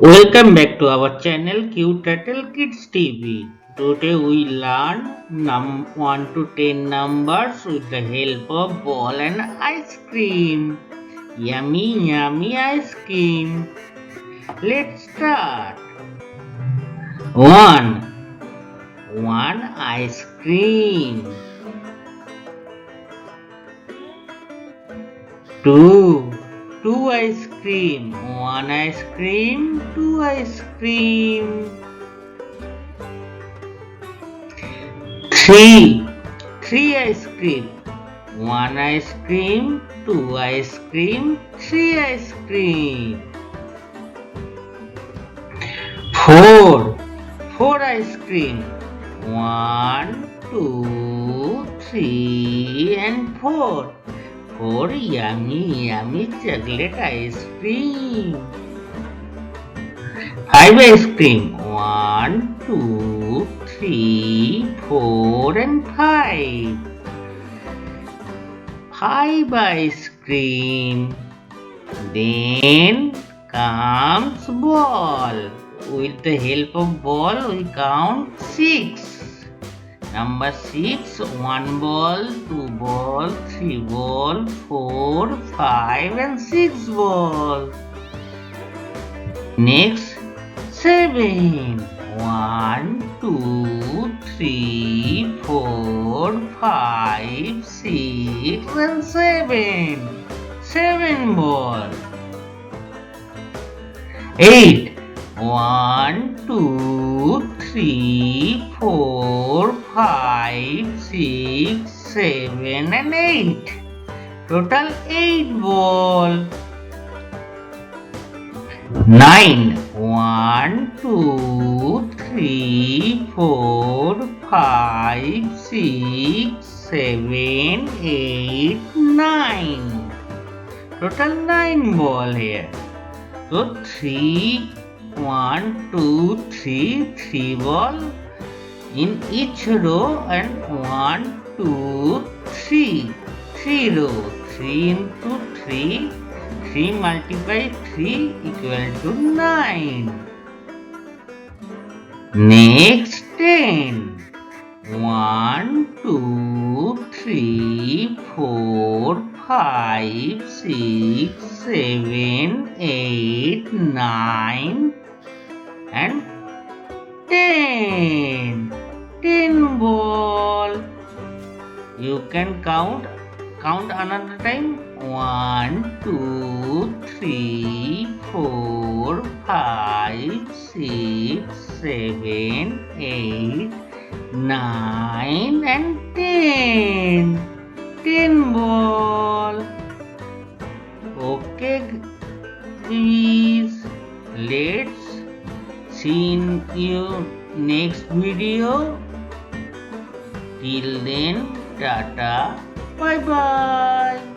Welcome back to our channel CUTETURTLE Kidz TV. Today we learn 1 to 10 numbers with the help of ball and ice cream. Yummy yummy ice cream. Let's start. 1. One ice cream. 2. Two ice cream. One ice cream, two ice cream. 3. Three ice cream. One ice cream, two ice cream, three ice cream. 4. Four ice cream. 1, 2, 3 and 4. 4 yummy yummy chocolate ice cream. 5 ice cream. 1, 2, 3, 4 and 5. 5 ice cream. Then comes ball. With the help of ball we count 6. Number 6, 1 ball, 2 ball, 3 ball, 4, 5 and 6 balls. Next, 7. 1, 2, 3, 4, 5, 6 and 7. 7 balls. 8. 1, 2, 3, 4, 5, 6, 7 and 8. Total 8 ball. 9. 1, 2, 3, 4, 5, 6, 7, 8, 9. Total 9 ball here. So 1, 2, 3, 3 ball in each row and 1, 2, 3. 3 row. 3 into 3. 3 multiplied 3 equal to 9. Next 10. 1, 2, 3, 4, 5, 6, 7, 8, 9 and 10. 10 ball. You can count another time. 1, 2, 3, 4, 5, 6, 7, 8, 9 and 10. 10 ball. Okay, please. Let's see you next video. Till then, tata, bye bye.